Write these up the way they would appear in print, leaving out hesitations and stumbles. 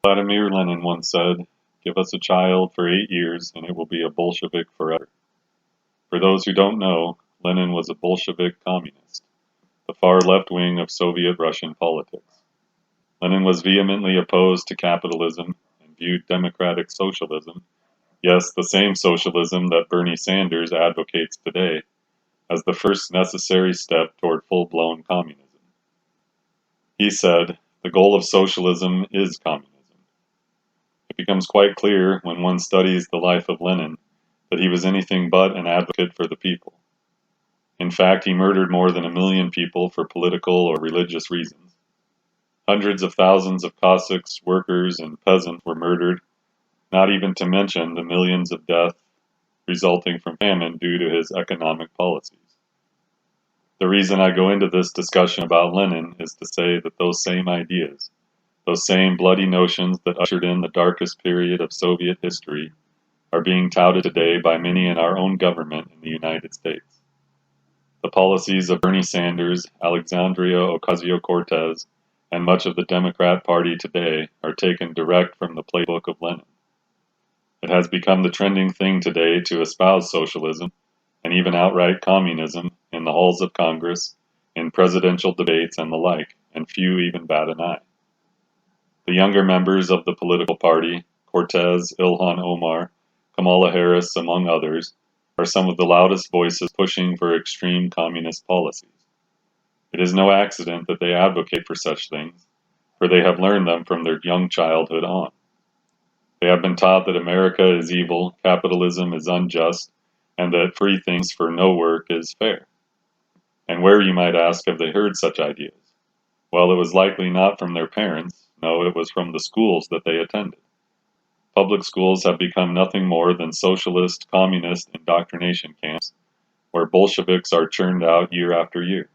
Vladimir Lenin once said, "Give us a child for 8 years and it will be a Bolshevik forever." For those who don't know, Lenin was a Bolshevik communist, the far left wing of Soviet Russian politics. Lenin was vehemently opposed to capitalism and viewed democratic socialism, yes, the same socialism that Bernie Sanders advocates today, as the first necessary step toward full-blown communism. He said, "The goal of socialism is communism." It becomes quite clear when one studies the life of Lenin that he was anything but an advocate for the people. In fact, he murdered more than 1 million people for political or religious reasons. Hundreds of thousands of Cossacks, workers, and peasants were murdered, not even to mention the millions of deaths resulting from famine due to his economic policies. The reason I go into this discussion about Lenin is to say that those same ideas, those same bloody notions that ushered in the darkest period of Soviet history, are being touted today by many in our own government in the United States. The policies of Bernie Sanders, Alexandria Ocasio-Cortez, and much of the Democrat Party today are taken direct from the playbook of Lenin. It has become the trending thing today to espouse socialism, and even outright communism, in the halls of Congress, in presidential debates and the like, and few even bat an eye. The younger members of the political party, Cortez, Ilhan Omar, Kamala Harris, among others, are some of the loudest voices pushing for extreme communist policies. It is no accident that they advocate for such things, for they have learned them from their young childhood on. They have been taught that America is evil, capitalism is unjust, and that free things for no work is fair. And where, you might ask, have they heard such ideas? Well, it was likely not from their parents. No, it was from the schools that they attended. Public schools have become nothing more than socialist, communist indoctrination camps, where Bolsheviks are churned out year after year.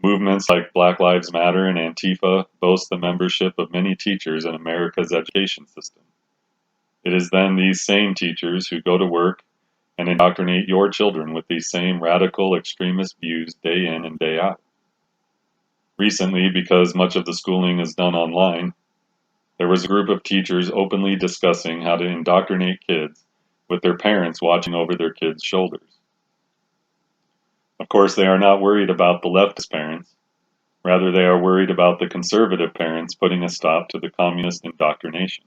Movements like Black Lives Matter and Antifa boast the membership of many teachers in America's education system. It is then these same teachers who go to work and indoctrinate your children with these same radical extremist views day in and day out. Recently, because much of the schooling is done online, there was a group of teachers openly discussing how to indoctrinate kids with their parents watching over their kids' shoulders. Of course, they are not worried about the leftist parents. Rather, they are worried about the conservative parents putting a stop to the communist indoctrination.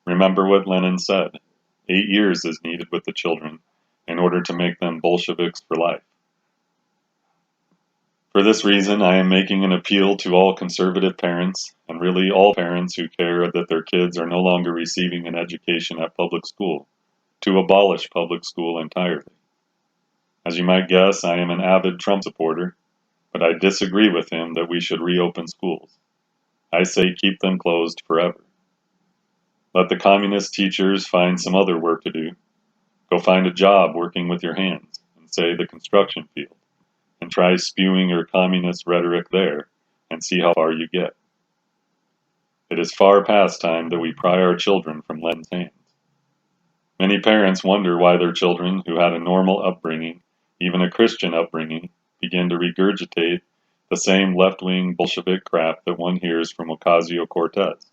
Remember what Lenin said, 8 years is needed with the children in order to make them Bolsheviks for life. For this reason, I am making an appeal to all conservative parents, and really all parents who care that their kids are no longer receiving an education at public school, to abolish public school entirely. As you might guess, I am an avid Trump supporter, but I disagree with him that we should reopen schools. I say keep them closed forever. Let the communist teachers find some other work to do. Go find a job working with your hands, in, say, the construction field, and try spewing your communist rhetoric there, and see how far you get. It is far past time that we pry our children from Lenin's hands. Many parents wonder why their children, who had a normal upbringing, even a Christian upbringing, begin to regurgitate the same left-wing Bolshevik crap that one hears from Ocasio-Cortez.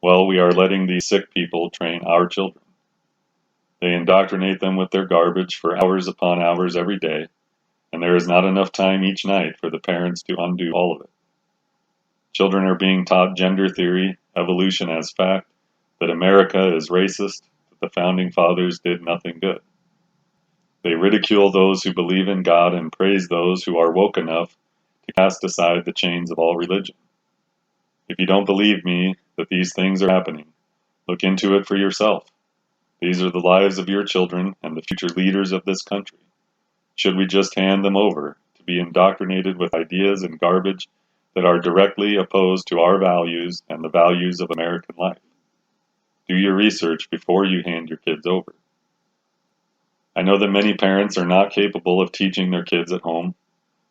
Well, we are letting these sick people train our children. They indoctrinate them with their garbage for hours upon hours every day, and there is not enough time each night for the parents to undo all of it. Children are being taught gender theory, evolution as fact, that America is racist, that the founding fathers did nothing good. They ridicule those who believe in God and praise those who are woke enough to cast aside the chains of all religion. If you don't believe me that these things are happening, look into it for yourself. These are the lives of your children and the future leaders of this country. Should we just hand them over to be indoctrinated with ideas and garbage that are directly opposed to our values and the values of American life? Do your research before you hand your kids over. I know that many parents are not capable of teaching their kids at home,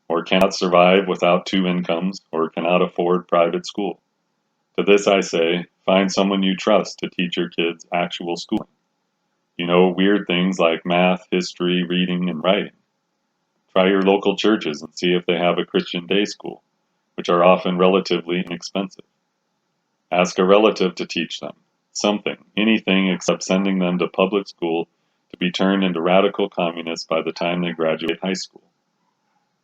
or cannot survive without 2 incomes, or cannot afford private school. To this I say, find someone you trust to teach your kids actual schooling. You know, weird things like math, history, reading, and writing. Try your local churches and see if they have a Christian day school, which are often relatively inexpensive. Ask a relative to teach them. Something, anything except sending them to public school to be turned into radical communists by the time they graduate high school.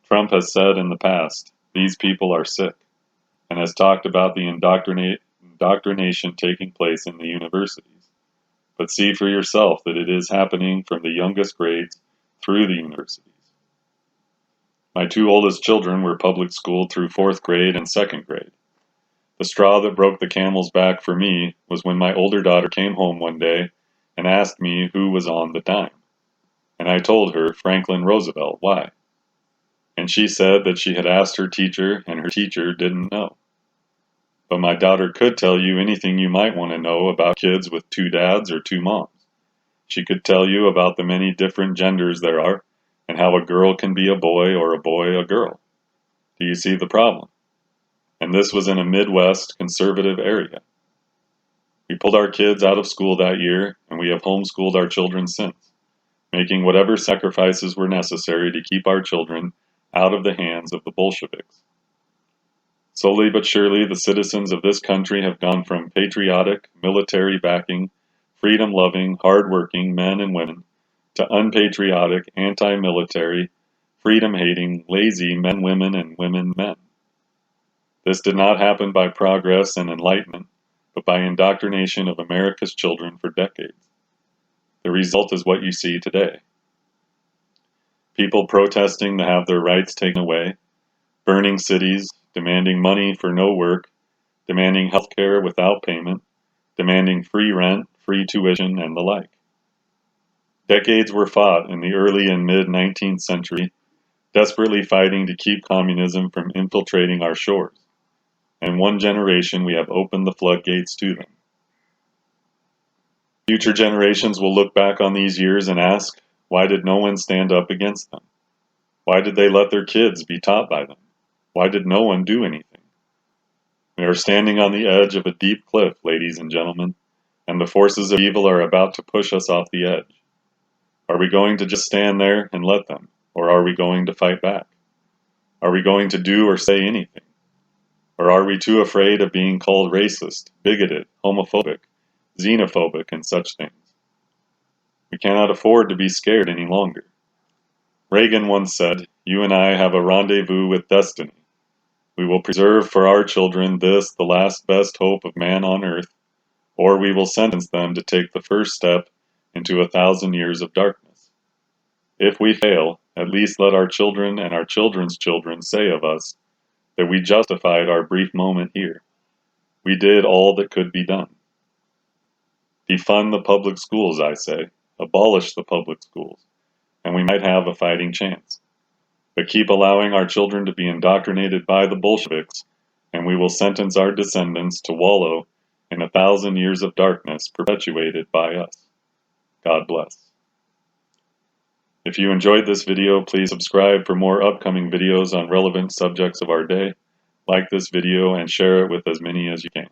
Trump has said in the past, these people are sick, and has talked about the indoctrination taking place in the universities. But see for yourself that it is happening from the youngest grades through the universities. My two oldest children were public schooled through 4th grade and 2nd grade. The straw that broke the camel's back for me was when my older daughter came home one day and asked me who was on the dime. And I told her Franklin Roosevelt. Why? And she said that she had asked her teacher and her teacher didn't know. But my daughter could tell you anything you might want to know about kids with 2 dads or 2 moms. She could tell you about the many different genders there are and how a girl can be a boy or a boy a girl. Do you see the problem? And this was in a Midwest conservative area. We pulled our kids out of school that year, and we have homeschooled our children since, making whatever sacrifices were necessary to keep our children out of the hands of the Bolsheviks. Slowly but surely, the citizens of this country have gone from patriotic, military-backing, freedom-loving, hard-working men and women to unpatriotic, anti-military, freedom-hating, lazy men, women, and women, men. This did not happen by progress and enlightenment, but by indoctrination of America's children for decades. The result is what you see today. People protesting to have their rights taken away, burning cities, demanding money for no work, demanding health care without payment, demanding free rent, free tuition, and the like. Decades were fought in the early and mid-19th century, desperately fighting to keep communism from infiltrating our shores. In one generation, we have opened the floodgates to them. Future generations will look back on these years and ask, why did no one stand up against them? Why did they let their kids be taught by them? Why did no one do anything? We are standing on the edge of a deep cliff, ladies and gentlemen, and the forces of evil are about to push us off the edge. Are we going to just stand there and let them, or are we going to fight back? Are we going to do or say anything? Or are we too afraid of being called racist, bigoted, homophobic, xenophobic, and such things? We cannot afford to be scared any longer. Reagan once said, "You and I have a rendezvous with destiny. We will preserve for our children this, the last best hope of man on earth, or we will sentence them to take the first step into 1,000 years of darkness. If we fail, at least let our children and our children's children say of us that we justified our brief moment here. We did all that could be done." Defund the public schools, I say. Abolish the public schools, and we might have a fighting chance. But keep allowing our children to be indoctrinated by the Bolsheviks, and we will sentence our descendants to wallow in 1,000 years of darkness perpetuated by us. God bless. If you enjoyed this video, please subscribe for more upcoming videos on relevant subjects of our day. Like this video and share it with as many as you can.